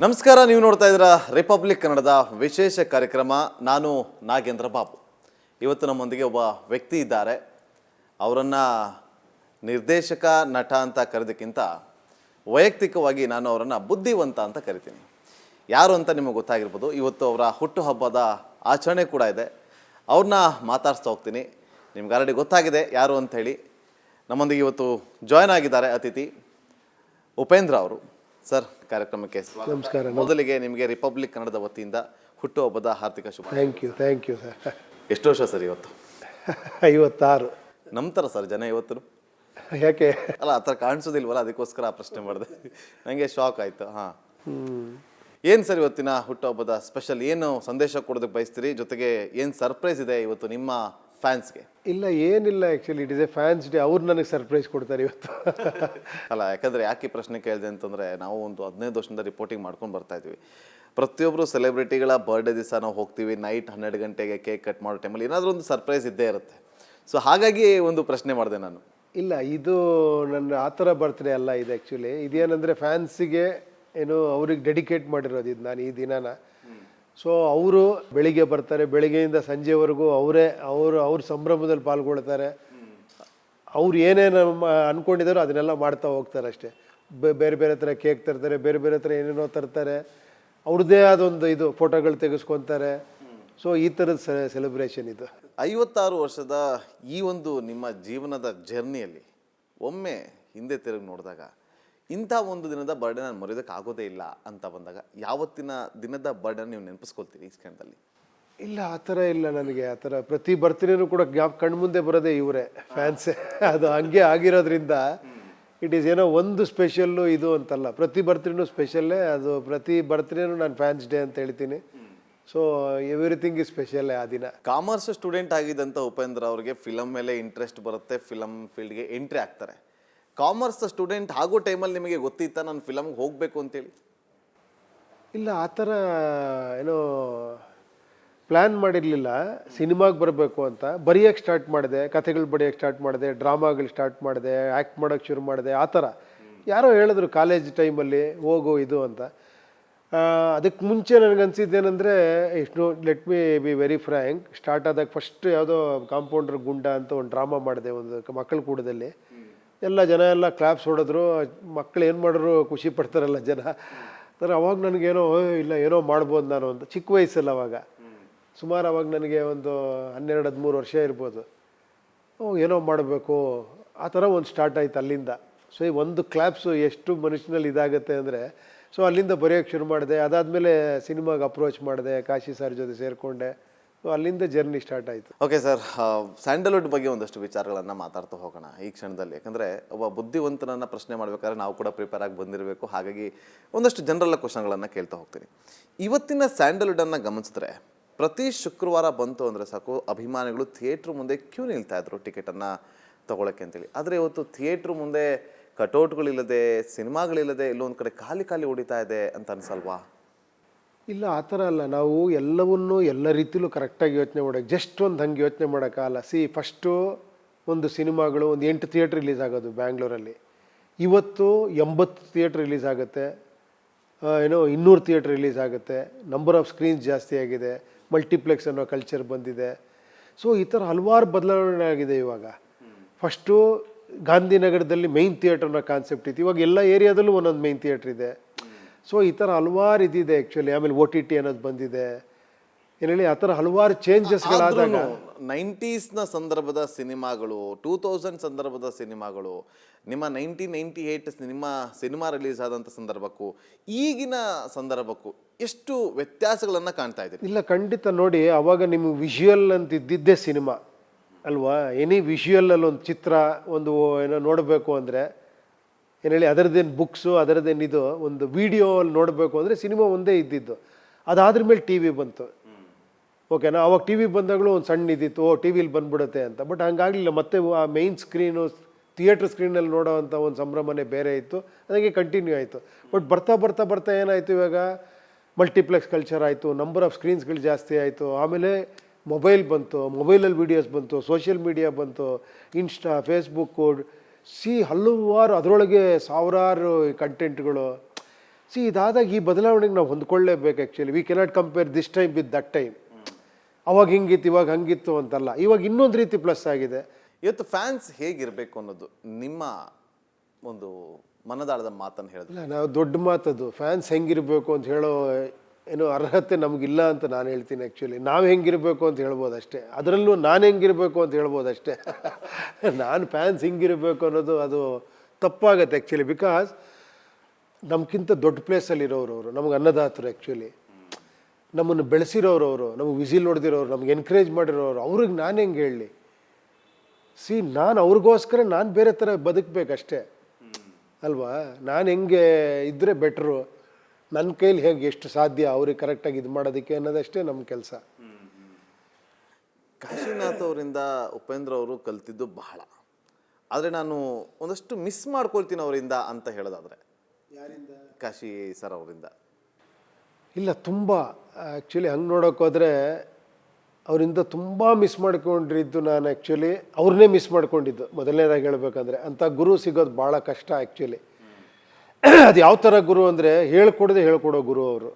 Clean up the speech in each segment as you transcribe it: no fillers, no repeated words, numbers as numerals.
ನಮಸ್ಕಾರ, ನೀವು ನೋಡ್ತಾ ಇದ್ದೀರಾ ರಿಪಬ್ಲಿಕ್ ಕನ್ನಡದ ವಿಶೇಷ ಕಾರ್ಯಕ್ರಮ. ನಾನು ನಾಗೇಂದ್ರ ಬಾಬು. ಇವತ್ತು ನಮ್ಮೊಂದಿಗೆ ಒಬ್ಬ ವ್ಯಕ್ತಿ ಇದ್ದಾರೆ. ಅವರನ್ನು ನಿರ್ದೇಶಕ, ನಟ ಅಂತ ಕರೆದಕ್ಕಿಂತ ವೈಯಕ್ತಿಕವಾಗಿ ನಾನು ಅವರನ್ನು ಬುದ್ಧಿವಂತ ಅಂತ ಕರಿತೀನಿ. ಯಾರು ಅಂತ ನಿಮಗೆ ಗೊತ್ತಾಗಿರ್ಬೋದು. ಇವತ್ತು ಅವರ ಹುಟ್ಟುಹಬ್ಬದ ಆಚರಣೆ ಕೂಡ ಇದೆ. ಅವ್ರನ್ನ ಮಾತಾಡಿಸ್ತಾ ಹೋಗ್ತೀನಿ. ನಿಮ್ಗೆ ಆಲ್ರೆಡಿ ಗೊತ್ತಾಗಿದೆ ಯಾರು ಅಂಥೇಳಿ. ನಮ್ಮೊಂದಿಗೆ ಇವತ್ತು ಜಾಯ್ನ್ ಆಗಿದ್ದಾರೆ ಅತಿಥಿ ಉಪೇಂದ್ರ ಅವರು. ಸರ್, ಕಾರ್ಯಕ್ರಮಕ್ಕೆ ನಮಸ್ಕಾರ. ಮೊದಲಿಗೆ ನಿಮಗೆ ರಿಪಬ್ಲಿಕ್ ಕನ್ನಡದ ವತಿಯಿಂದ ಹುಟ್ಟುಹಬ್ಬದ ಹಾರ್ದಿಕ ಶುಭ. Thank you sir. ಎಷ್ಟು ವರ್ಷ ಸರ್ ಇವತ್ತು? 56. ನಮ್ಮ ಥರ ಸರ್ ಜನ ಇವತ್ತು. ಯಾಕೆ? ಅಲ್ಲ, ಆ ಥರ ಕಾಣಿಸೋದಿಲ್ವಲ್ಲ, ಅದಕ್ಕೋಸ್ಕರ ಆ ಪ್ರಶ್ನೆ ಮಾಡಿದೆ. ನನಗೆ ಶಾಕ್ ಆಯಿತು. ಹಾಂ, ಏನು ಸರ್ ಇವತ್ತಿನ ಹುಟ್ಟುಹಬ್ಬದ ಸ್ಪೆಷಲ್? ಏನು ಸಂದೇಶ ಕೊಡೋದಕ್ಕೆ ಬಯಸ್ತೀರಿ? ಜೊತೆಗೆ ಏನು ಸರ್ಪ್ರೈಸ್ ಇದೆ ಇವತ್ತು ನಿಮ್ಮ ಫ್ಯಾನ್ಸ್ಗೆ? ಇಲ್ಲ, ಏನಿಲ್ಲ. Actually it is A fans day. ಅವ್ರು ನನಗೆ ಸರ್ಪ್ರೈಸ್ ಕೊಡ್ತಾರೆ ಇವತ್ತು. ಅಲ್ಲ, ಯಾಕಂದರೆ ಯಾಕೆ ಪ್ರಶ್ನೆ ಕೇಳಿದೆ ಅಂತಂದರೆ, ನಾವು ಒಂದು 15 ವರ್ಷದಿಂದ ರಿಪೋರ್ಟಿಂಗ್ ಮಾಡ್ಕೊಂಡು ಬರ್ತಾ ಇದ್ದೀವಿ. ಪ್ರತಿಯೊಬ್ಬರು ಸೆಲೆಬ್ರಿಟಿಗಳ ಬರ್ಡೇ ದಿವಸ ನಾವು ಹೋಗ್ತೀವಿ. ನೈಟ್ 12 ಗಂಟೆಗೆ ಕೇಕ್ ಕಟ್ ಮಾಡೋ ಟೈಮಲ್ಲಿ ಏನಾದರೂ ಒಂದು ಸರ್ಪ್ರೈಸ್ ಇದ್ದೇ ಇರುತ್ತೆ. ಸೊ ಹಾಗಾಗಿ ಒಂದು ಪ್ರಶ್ನೆ ಮಾಡಿದೆ ನಾನು. ಇಲ್ಲ, ಇದು ನನ್ನ ಆ ಥರ ಬರ್ತ್ಡೇ ಅಲ್ಲ. ಇದು ಆ್ಯಕ್ಚುಲಿ ಇದೇನೆಂದರೆ ಫ್ಯಾನ್ಸಿಗೆ ಏನು ಅವ್ರಿಗೆ ಡೆಡಿಕೇಟ್ ಮಾಡಿರೋದು ಇದು ನಾನು ಈ ದಿನಾನ. ಸೊ ಅವರು ಬೆಳಿಗ್ಗೆ ಬರ್ತಾರೆ, ಬೆಳಿಗ್ಗೆಯಿಂದ ಸಂಜೆವರೆಗೂ ಅವ್ರ ಸಂಭ್ರಮದಲ್ಲಿ ಪಾಲ್ಗೊಳ್ತಾರೆ. ಅವ್ರು ಏನೇನು ಅಂದ್ಕೊಂಡಿದ್ದಾರೋ ಅದನ್ನೆಲ್ಲ ಮಾಡ್ತಾ ಹೋಗ್ತಾರೆ ಅಷ್ಟೇ. ಬೇರೆ ಬೇರೆ ಥರ ಕೇಕ್ ತರ್ತಾರೆ, ಬೇರೆ ಬೇರೆ ಥರ ಏನೇನೋ ತರ್ತಾರೆ. ಅವ್ರದ್ದೇ ಆದೊಂದು ಇದು ಫೋಟೋಗಳು ತೆಗೆಸ್ಕೊತಾರೆ. ಸೊ ಈ ಥರದ ಸೆಲೆಬ್ರೇಷನ್ ಇದು. 56 ವರ್ಷದ ಈ ಒಂದು ನಿಮ್ಮ ಜೀವನದ ಜರ್ನಿಯಲ್ಲಿ ಒಮ್ಮೆ ಹಿಂದೆ ತಿರುಗಿ ನೋಡಿದಾಗ ಇಂಥ ಒಂದು ದಿನದ ಬರ್ಡೇ ನಾನು ಮರೆಯೋದಕ್ಕೆ ಆಗೋದೇ ಇಲ್ಲ ಅಂತ ಬಂದಾಗ ಯಾವತ್ತಿನ ದಿನದ ಬರ್ಡೇನ ನೀವು ನೆನಪಿಸ್ಕೊಳ್ತೀರಿ ಈ ಸೆಕೆಂಡಲ್ಲಿ? ಇಲ್ಲ, ಆ ಥರ ಇಲ್ಲ ನನಗೆ. ಆ ಥರ ಪ್ರತಿ ಬರ್ತ್ಡೇನೂ ಕೂಡ ಕಣ್ಮುಂದೆ ಬರೋದೇ ಇವರೇ, ಫ್ಯಾನ್ಸೇ. ಅದು ಹಂಗೆ ಆಗಿರೋದ್ರಿಂದ ಇಟ್ ಈಸ್ ಏನೋ ಒಂದು ಸ್ಪೆಷಲ್ಲು ಇದು ಅಂತಲ್ಲ. ಪ್ರತಿ ಬರ್ತ್ಡೇನೂ ಸ್ಪೆಷಲ್ಲೇ. ಅದು ಪ್ರತಿ ಬರ್ತ್ಡೇನೂ ನಾನು ಫ್ಯಾನ್ಸ್ ಡೇ ಅಂತ ಹೇಳ್ತೀನಿ. ಸೊ ಎವ್ರಿಥಿಂಗ್ ಈಸ್ ಸ್ಪೆಷಲ್ಲೇ ಆ ದಿನ. ಕಾಮರ್ಸ್ ಸ್ಟೂಡೆಂಟ್ ಆಗಿದ್ದಂಥ ಉಪೇಂದ್ರ ಅವ್ರಿಗೆ ಫಿಲಮ್ ಮೇಲೆ ಇಂಟ್ರೆಸ್ಟ್ ಬರುತ್ತೆ, ಫಿಲಮ್ ಫೀಲ್ಡ್ಗೆ ಎಂಟ್ರಿ ಆಗ್ತಾರೆ. ಕಾಮರ್ಸ್ ಸ್ಟೂಡೆಂಟ್ ಆಗೋ ಟೈಮಲ್ಲಿ ನಿಮಗೆ ಗೊತ್ತಿತ್ತಾ ನಾನು ಫಿಲಮ್ಗೆ ಹೋಗಬೇಕು ಅಂತೇಳಿ? ಇಲ್ಲ, ಆ ಥರ ಏನೋ ಪ್ಲ್ಯಾನ್ ಮಾಡಿರಲಿಲ್ಲ ಸಿನಿಮಾಗೆ ಬರಬೇಕು ಅಂತ. ಬರೆಯೋಕ್ಕೆ ಸ್ಟಾರ್ಟ್ ಮಾಡಿದೆ, ಕಥೆಗಳು ಬರೆಯೋಕ್ಕೆ ಸ್ಟಾರ್ಟ್ ಮಾಡಿದೆ, ಡ್ರಾಮಾಗಳು ಸ್ಟಾರ್ಟ್ ಮಾಡಿದೆ, ಆ್ಯಕ್ಟ್ ಮಾಡೋಕ್ಕೆ ಶುರು ಮಾಡಿದೆ. ಆ ಥರ ಯಾರೋ ಹೇಳಿದ್ರು ಕಾಲೇಜ್ ಟೈಮಲ್ಲಿ ಹೋಗು ಇದು ಅಂತ. ಅದಕ್ಕೆ ಮುಂಚೆ ನನಗನ್ಸಿದ್ದೇನೆಂದರೆ, let me be very frank, start ಆದಾಗ ಫಸ್ಟ್ ಯಾವುದೋ ಕಾಂಪೌಂಡ್ರ್ ಗುಂಡ ಅಂತ ಒಂದು ಡ್ರಾಮಾ ಮಾಡಿದೆ ಒಂದು ಮಕ್ಕಳ ಕೂಡದಲ್ಲಿ. ಎಲ್ಲ ಜನ ಎಲ್ಲ ಕ್ಲಾಪ್ಸ್ ಹೊಡೆದ್ರು. ಮಕ್ಕಳು ಏನು ಮಾಡಿದ್ರು ಖುಷಿ ಪಡ್ತಾರಲ್ಲ ಜನ. ಅಂದರೆ ಅವಾಗ ನನಗೇನೋ ಇಲ್ಲ ಏನೋ ಮಾಡ್ಬೋದು ನಾನು ಅಂತ. ಚಿಕ್ಕ ವಯಸ್ಸಲ್ಲ ಅವಾಗ, ಸುಮಾರು ಅವಾಗ ನನಗೆ ಒಂದು 12-13 ವರ್ಷ ಇರ್ಬೋದು. ಏನೋ ಮಾಡಬೇಕು ಆ ಥರ ಒಂದು ಸ್ಟಾರ್ಟ್ ಆಯ್ತು ಅಲ್ಲಿಂದ. ಸೊ ಈ ಒಂದು ಕ್ಲಾಪ್ಸು ಎಷ್ಟು ಮನುಷ್ಯನಲ್ಲಿ ಇದಾಗುತ್ತೆ ಅಂದರೆ, ಸೊ ಅಲ್ಲಿಂದ ಬರೆಯೋಕ್ಕೆ ಶುರು ಮಾಡಿದೆ. ಅದಾದಮೇಲೆ ಸಿನಿಮಾಗೆ ಅಪ್ರೋಚ್ ಮಾಡಿದೆ, ಕಾಶಿ ಸರ್ ಜೊತೆ ಸೇರಿಕೊಂಡೆ. ಸೊ ಅಲ್ಲಿಂದ ಜರ್ನಿ ಸ್ಟಾರ್ಟ್ ಆಯಿತು. ಓಕೆ ಸರ್, ಸ್ಯಾಂಡಲ್ವುಡ್ ಬಗ್ಗೆ ಒಂದಷ್ಟು ವಿಚಾರಗಳನ್ನು ಮಾತಾಡ್ತಾ ಹೋಗೋಣ ಈ ಕ್ಷಣದಲ್ಲಿ. ಯಾಕಂದರೆ ಒಬ್ಬ ಬುದ್ಧಿವಂತನನ್ನು ಪ್ರಶ್ನೆ ಮಾಡಬೇಕಾದ್ರೆ ನಾವು ಕೂಡ ಪ್ರಿಪೇರ್ ಆಗಿ ಬಂದಿರಬೇಕು. ಹಾಗಾಗಿ ಒಂದಷ್ಟು ಜನರಲ್ಲ ಕ್ವಶನ್ಗಳನ್ನು ಕೇಳ್ತಾ ಹೋಗ್ತೀನಿ. ಇವತ್ತಿನ ಸ್ಯಾಂಡಲ್ವುಡನ್ನು ಗಮನಿಸಿದ್ರೆ ಪ್ರತಿ ಶುಕ್ರವಾರ ಬಂತು ಅಂದರೆ ಸಾಕು, ಅಭಿಮಾನಿಗಳು ಥಿಯೇಟ್ರ್ ಮುಂದೆ ಕ್ಯೂ ನಿಲ್ತಾ ಇದ್ರು ಟಿಕೆಟನ್ನು ತೊಗೊಳಕ್ಕೆ ಅಂತೇಳಿ. ಆದರೆ ಇವತ್ತು ಥಿಯೇಟ್ರ್ ಮುಂದೆ ಕಟೌಟ್ಗಳಿಲ್ಲದೆ, ಸಿನಿಮಾಗಳಿಲ್ಲದೆ, ಇಲ್ಲೊಂದು ಕಡೆ ಖಾಲಿ ಹೊಡಿತಾ ಇದೆ ಅಂತ ಅನ್ಸಲ್ವಾ? ಇಲ್ಲ, ಆ ಥರ ಅಲ್ಲ. ನಾವು ಎಲ್ಲವನ್ನೂ ಎಲ್ಲ ರೀತಿಲೂ ಕರೆಕ್ಟಾಗಿ ಯೋಚನೆ ಮಾಡೋಕ್ಕೆ, ಜಸ್ಟ್ ಒಂದು ಹಂಗೆ ಯೋಚನೆ ಮಾಡೋಕ್ಕಲ್ಲ. ಫಸ್ಟು ಒಂದು ಸಿನಿಮಾಗಳು ಒಂದು 8 ಥಿಯೇಟ್ರ್ ರಿಲೀಸ್ ಆಗೋದು ಬ್ಯಾಂಗ್ಳೂರಲ್ಲಿ. ಇವತ್ತು 80 ಥಿಯೇಟ್ರ್ ರಿಲೀಸ್ ಆಗುತ್ತೆ, 200 ಥಿಯೇಟ್ರ್ ರಿಲೀಸ್ ಆಗುತ್ತೆ. ನಂಬರ್ ಆಫ್ ಸ್ಕ್ರೀನ್ಸ್ ಜಾಸ್ತಿ ಆಗಿದೆ, ಮಲ್ಟಿಪ್ಲೆಕ್ಸ್ ಅನ್ನೋ ಕಲ್ಚರ್ ಬಂದಿದೆ. ಸೊ ಈ ಥರ ಹಲವಾರು ಬದಲಾವಣೆ ಆಗಿದೆ ಇವಾಗ. ಫಸ್ಟು ಗಾಂಧಿನಗರದಲ್ಲಿ ಮೈನ್ ಥಿಯೇಟ್ರ್ ಅನ್ನೋ ಕಾನ್ಸೆಪ್ಟ್ ಇತ್ತು. ಇವಾಗ ಎಲ್ಲ ಏರಿಯಾದಲ್ಲೂ ಒಂದೊಂದು ಮೈನ್ ಥಿಯೇಟ್ರ್ ಇದೆ. ಸೊ ಈ ಥರ ಹಲವಾರು ಇದಿದೆ ಆ್ಯಕ್ಚುಲಿ. ಆಮೇಲೆ OTT ಅನ್ನೋದು ಬಂದಿದೆ. ಏನು ಹೇಳಿ, ಆ ಥರ ಹಲವಾರು ಚೇಂಜಸ್ಗಳಾದಾಗ 90s ಸಂದರ್ಭದ ಸಿನಿಮಾಗಳು, 2000 ಸಂದರ್ಭದ ಸಿನಿಮಾಗಳು, ನಿಮ್ಮ 1998 ನಿಮ್ಮ ಸಿನಿಮಾ ರಿಲೀಸ್ ಆದಂಥ ಸಂದರ್ಭಕ್ಕೂ ಈಗಿನ ಸಂದರ್ಭಕ್ಕೂ ಎಷ್ಟು ವ್ಯತ್ಯಾಸಗಳನ್ನು ಕಾಣ್ತಾ ಇದ್ದೀರಿ? ಇಲ್ಲ, ಖಂಡಿತ. ನೋಡಿ, ಅವಾಗ ನಿಮಗೆ ವಿಷುವಲ್ ಅಂತ ಇದ್ದಿದ್ದೇ ಸಿನಿಮಾ ಅಲ್ವಾ. ಎನಿ ವಿಷುವಲಲ್ಲಿ ಒಂದು ಚಿತ್ರ ಒಂದು ಏನೋ ನೋಡಬೇಕು ಅಂದರೆ, ಏನು ಹೇಳಿ, ಅದರದ್ದೇನು ಬುಕ್ಸು, ಅದರದ್ದೇನು ಇದು ಒಂದು ವಿಡಿಯೋ ಅಲ್ಲಿ ನೋಡಬೇಕು ಅಂದರೆ ಸಿನಿಮಾ ಒಂದೇ ಇದ್ದಿದ್ದು. ಅದಾದ್ರ ಮೇಲೆ ಟಿ ವಿ ಬಂತು. ಓಕೆನಾ, ಅವಾಗ ಟಿ ವಿ ಬಂದಾಗಲೂ ಒಂದು ಸಣ್ಣ ಇದ್ದಿತ್ತು, ಟಿ ವಿಲಿ ಬಂದ್ಬಿಡುತ್ತೆ ಅಂತ. ಬಟ್ ಹಂಗಾಗಲಿಲ್ಲ. ಮತ್ತೆ ಆ ಮೈನ್ ಸ್ಕ್ರೀನು ಥಿಯೇಟ್ರ್ ಸ್ಕ್ರೀನಲ್ಲಿ ನೋಡೋ ಅಂಥ ಒಂದು ಸಂಭ್ರಮನೇ ಬೇರೆ ಇತ್ತು. ಅದಕ್ಕೆ ಕಂಟಿನ್ಯೂ ಆಯಿತು. ಬಟ್ ಬರ್ತಾ ಏನಾಯಿತು, ಇವಾಗ ಮಲ್ಟಿಪ್ಲೆಕ್ಸ್ ಕಲ್ಚರ್ ಆಯಿತು, ನಂಬರ್ ಆಫ್ ಸ್ಕ್ರೀನ್ಸ್ಗಳು ಜಾಸ್ತಿ ಆಯಿತು. ಆಮೇಲೆ ಮೊಬೈಲ್ ಬಂತು, ಮೊಬೈಲಲ್ಲಿ ವೀಡಿಯೋಸ್ ಬಂತು, ಸೋಷಿಯಲ್ ಮೀಡಿಯಾ ಬಂತು, ಇನ್ಸ್ಟಾ, ಫೇಸ್ಬುಕ್ಕು, ಹಲವಾರು ಅದರೊಳಗೆ ಸಾವಿರಾರು ಕಂಟೆಂಟ್ಗಳು. ಇದಾದಾಗ ಈ ಬದಲಾವಣೆಗೆ ನಾವು ಹೊಂದ್ಕೊಳ್ಳೇಬೇಕು. Actually we cannot compare this time with that time. ಅವಾಗ ಹಿಂಗಿತ್ತು ಇವಾಗ ಹಂಗಿತ್ತು ಅಂತಲ್ಲ, ಇವಾಗ ಇನ್ನೊಂದು ರೀತಿ ಪ್ಲಸ್ ಆಗಿದೆ. ಇವತ್ತು ಫ್ಯಾನ್ಸ್ ಹೇಗಿರಬೇಕು ಅನ್ನೋದು ನಿಮ್ಮ ಒಂದು ಮನದಾಳದ ಮಾತನ್ನು ಹೇಳಿದ್ರೆ. ಇಲ್ಲ, ನಾವು ದೊಡ್ಡ ಮಾತದು ಫ್ಯಾನ್ಸ್ ಹೆಂಗಿರಬೇಕು ಅಂತ ಹೇಳೋ ಏನೋ ಅರ್ಹತೆ ನಮಗಿಲ್ಲ ಅಂತ ನಾನು ಹೇಳ್ತೀನಿ. ಆ್ಯಕ್ಚುಲಿ ನಾವು ಹೆಂಗಿರಬೇಕು ಅಂತ ಹೇಳ್ಬೋದು ಅಷ್ಟೇ, ಅದರಲ್ಲೂ ನಾನು ಹೆಂಗಿರಬೇಕು ಅಂತ ಹೇಳ್ಬೋದು ಅಷ್ಟೇ. ನಾನು ಫ್ಯಾನ್ಸ್ ಹಿಂಗಿರಬೇಕು ಅನ್ನೋದು ಅದು ತಪ್ಪಾಗತ್ತೆ ಆ್ಯಕ್ಚುಲಿ. ಬಿಕಾಸ್ ನಮ್ಗಿಂತ ದೊಡ್ಡ ಪ್ಲೇಸಲ್ಲಿರೋರು ಅವರು, ನಮಗೆ ಅನ್ನದಾತರು. ಆ್ಯಕ್ಚುಲಿ ನಮ್ಮನ್ನು ಬೆಳೆಸಿರೋರು ಅವರು, ನಮಗೆ ವಿಸಿಲ್ ಹೊಡೆದಿರೋರು, ನಮ್ಗೆ ಎನ್ಕರೇಜ್ ಮಾಡಿರೋರು. ಅವ್ರಿಗೆ ನಾನು ಹೆಂಗೆ ಹೇಳಲಿ? ನಾನು ಅವ್ರಿಗೋಸ್ಕರ ನಾನು ಬೇರೆ ಥರ ಬದುಕಬೇಕಷ್ಟೇ ಅಲ್ವಾ? ನಾನು ಹೆಂಗೆ ಇದ್ದರೆ ಬೆಟ್ರು, ನನ್ನ ಕೈಲಿ ಹೇಗೆ ಎಷ್ಟು ಸಾಧ್ಯ ಅವ್ರಿಗೆ ಕರೆಕ್ಟಾಗಿ ಇದು ಮಾಡೋದಕ್ಕೆ ಅನ್ನೋದಷ್ಟೇ ನಮ್ಮ ಕೆಲಸ. ಕಾಶಿನಾಥ್ ಅವರಿಂದ ಉಪೇಂದ್ರ ಅವರು ಕಲ್ತಿದ್ದು ಬಹಳ, ಆದರೆ ನಾನು ಒಂದಷ್ಟು ಮಿಸ್ ಮಾಡ್ಕೊಳ್ತೀನಿ ಅವರಿಂದ ಅಂತ ಹೇಳೋದಾದರೆ. ಯಾರಿಂದ? ಕಾಶಿ ಸರ್ ಅವರಿಂದ. ಇಲ್ಲ, ತುಂಬ ಆ್ಯಕ್ಚುಲಿ ಹಂಗೆ ನೋಡೋಕೆ ಹೋದರೆ ಅವರಿಂದ ತುಂಬ ಮಿಸ್ ಮಾಡ್ಕೊಂಡಿದ್ದು ನಾನು. ಆ್ಯಕ್ಚುಲಿ ಅವ್ರನ್ನೇ ಮಿಸ್ ಮಾಡ್ಕೊಂಡಿದ್ದು ಮೊದಲನೇದಾಗಿ ಹೇಳ್ಬೇಕಂದ್ರೆ. ಅಂಥ ಗುರು ಸಿಗೋದು ಭಾಳ ಕಷ್ಟ ಆ್ಯಕ್ಚುಲಿ. ಅದು ಯಾವ ಥರ ಗುರು ಅಂದರೆ ಹೇಳ್ಕೊಡೋ ಗುರು ಅವರು.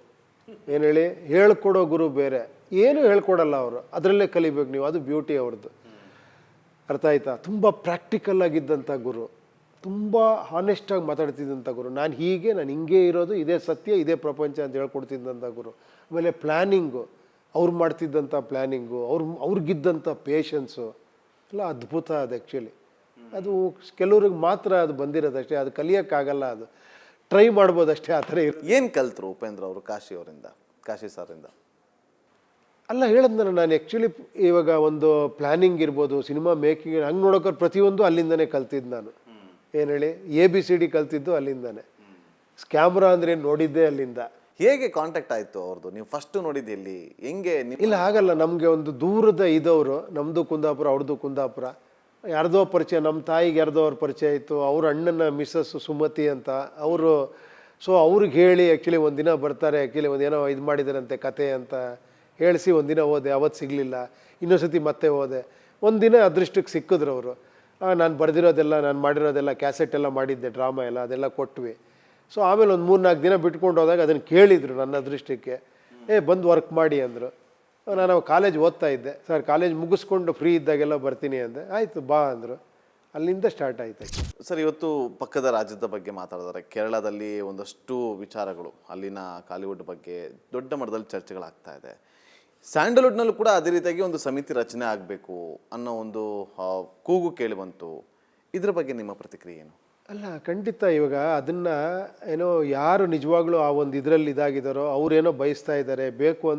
ಏನು ಹೇಳಿ, ಹೇಳ್ಕೊಡೋ ಗುರು ಬೇರೆ, ಏನೂ ಹೇಳ್ಕೊಡಲ್ಲ ಅವರು, ಅದರಲ್ಲೇ ಕಲಿಬೇಕು ನೀವು. ಅದು ಬ್ಯೂಟಿ ಅವ್ರದ್ದು. ಅರ್ಥ ಆಯ್ತಾ? ತುಂಬ ಪ್ರಾಕ್ಟಿಕಲ್ ಆಗಿದ್ದಂಥ ಗುರು, ತುಂಬ ಹಾನೆಸ್ಟಾಗಿ ಮಾತಾಡ್ತಿದ್ದಂಥ ಗುರು. ನಾನು ಹಿಂಗೆ ಇರೋದು, ಇದೇ ಸತ್ಯ, ಇದೇ ಪ್ರಪಂಚ ಅಂತ ಹೇಳ್ಕೊಡ್ತಿದ್ದಂಥ ಗುರು. ಆಮೇಲೆ ಪ್ಲ್ಯಾನಿಂಗು, ಅವ್ರು ಮಾಡ್ತಿದ್ದಂಥ ಪ್ಲ್ಯಾನಿಂಗು, ಅವ್ರಿಗಿದ್ದಂಥ ಪೇಷನ್ಸು ಎಲ್ಲ ಅದ್ಭುತ. ಅದು ಆ್ಯಕ್ಚುಲಿ ಅದು ಕೆಲವ್ರಿಗೆ ಮಾತ್ರ ಅದು ಬಂದಿರೋದಷ್ಟೇ, ಅದು ಕಲಿಯೋಕ್ಕಾಗಲ್ಲ. ಅದು ಟ್ರೈ ಮಾಡ್ಬೋದಷ್ಟೇ, ಆ ಥರ ಇರುತ್ತೆ. ಏನು ಕಲ್ತರು ಉಪೇಂದ್ರ ಅವರು ಕಾಶಿ ಅವರಿಂದ, ಕಾಶಿ ಸರಿಂದ? ಅಲ್ಲ, ಹೇಳಿದ್ನಲ್ಲ ನಾನು. ಆ್ಯಕ್ಚುಲಿ ಇವಾಗ ಒಂದು ಪ್ಲ್ಯಾನಿಂಗ್ ಇರ್ಬೋದು, ಸಿನಿಮಾ ಮೇಕಿಂಗ್, ಹಂಗೆ ನೋಡೋಕೆ ಪ್ರತಿಯೊಂದು ಅಲ್ಲಿಂದನೇ ಕಲ್ತಿದ್ದು ನಾನು. ಏನು ಹೇಳಿ, ABCD ಕಲ್ತಿದ್ದು ಅಲ್ಲಿಂದಾನೆ. ಕ್ಯಾಮ್ರಾ ಅಂದರೆ ನೋಡಿದ್ದೆ ಅಲ್ಲಿಂದ. ಹೇಗೆ ಕಾಂಟ್ಯಾಕ್ಟ್ ಆಯಿತು ಅವ್ರದ್ದು? ನೀವು ಫಸ್ಟ್ ನೋಡಿದ್ದು ಎಲ್ಲಿ, ಹೆಂಗೆ? ಇಲ್ಲ, ಆಗಲ್ಲ. ನಮಗೆ ಒಂದು ದೂರದ ಇದವರು, ನಮ್ಮದು ಕುಂದಾಪುರ, ಅವ್ರದ್ದು ಕುಂದಾಪುರ. ಯಾರ್ದೋ ಪರಿಚಯ, ನಮ್ಮ ತಾಯಿಗೆ ಯಾರ್ದೋ ಅವ್ರ ಪರಿಚಯ ಆಯಿತು. ಅವ್ರ ಅಣ್ಣನ ಮಿಸ್ಸಸ್ ಸುಮತಿ ಅಂತ ಅವರು. ಸೊ ಅವ್ರಿಗೆ ಹೇಳಿ ಆ್ಯಕ್ಚುಲಿ ಒಂದಿನ ಬರ್ತಾರೆ, ಆ್ಯಕ್ಚುಲಿ ಒಂದೇನೋ ಇದು ಮಾಡಿದಾರಂತೆ ಕತೆ ಅಂತ ಹೇಳಿಸಿ ಒಂದಿನ ಹೋದೆ. ಅವತ್ತು ಸಿಗಲಿಲ್ಲ, ಇನ್ನೊಂದ್ಸತಿ ಮತ್ತೆ ಹೋದೆ. ಒಂದಿನ ಅದೃಷ್ಟಕ್ಕೆ ಸಿಕ್ಕಿದ್ರು ಅವರು. ನಾನು ಬರೆದಿರೋದೆಲ್ಲ, ನಾನು ಮಾಡಿರೋದೆಲ್ಲ, ಕ್ಯಾಸೆಟ್ ಎಲ್ಲ ಮಾಡಿದ್ದೆ, ಡ್ರಾಮಾ ಎಲ್ಲ, ಅದೆಲ್ಲ ಕೊಟ್ವಿ. ಸೊ ಆಮೇಲೆ ಒಂದು 3-4 ದಿನ ಬಿಟ್ಕೊಂಡು ಹೋದಾಗ ಅದನ್ನು ಕೇಳಿದರು ನನ್ನ ಅದೃಷ್ಟಕ್ಕೆ. ಬಂದು ವರ್ಕ್ ಮಾಡಿ ಅಂದರು. ನಾನು ಕಾಲೇಜ್ ಓದ್ತಾ ಇದ್ದೆ. ಸರ್ ಕಾಲೇಜ್ ಮುಗಿಸ್ಕೊಂಡು ಫ್ರೀ ಇದ್ದಾಗೆಲ್ಲ ಬರ್ತೀನಿ ಅಂದೆ. ಆಯಿತು ಬಾ ಅಂದರು. ಅಲ್ಲಿಂದ ಸ್ಟಾರ್ಟ್ ಆಯಿತು. ಸರ್, ಇವತ್ತು ಪಕ್ಕದ ರಾಜ್ಯದ ಬಗ್ಗೆ ಮಾತಾಡಿದರೆ, ಕೇರಳದಲ್ಲಿ ಒಂದಷ್ಟು ವಿಚಾರಗಳು, ಅಲ್ಲಿನ ಕಾಲಿವುಡ್ ಬಗ್ಗೆ ದೊಡ್ಡ ಮಟ್ಟದಲ್ಲಿ ಚರ್ಚೆಗಳಾಗ್ತಾ ಇದೆ. ಸ್ಯಾಂಡಲ್ವುಡ್ನಲ್ಲೂ ಕೂಡ ಅದೇ ರೀತಿಯಾಗಿ ಒಂದು ಸಮಿತಿ ರಚನೆ ಆಗಬೇಕು ಅನ್ನೋ ಒಂದು ಕೂಗು ಕೇಳಿ ಬಂತು. ಇದ್ರ ಬಗ್ಗೆ ನಿಮ್ಮ ಪ್ರತಿಕ್ರಿಯೆ ಏನು? ಅಲ್ಲ, ಖಂಡಿತ. ಇವಾಗ ಅದನ್ನು ಏನೋ ಯಾರು ನಿಜವಾಗ್ಲೂ ಆ ಒಂದು ಇದರಲ್ಲಿ ಇದಾಗಿದ್ದಾರೋ ಅವರೇನೋ ಬಯಸ್ತಾ ಇದ್ದಾರೆ, ಬೇಕು ಅಂದರೆ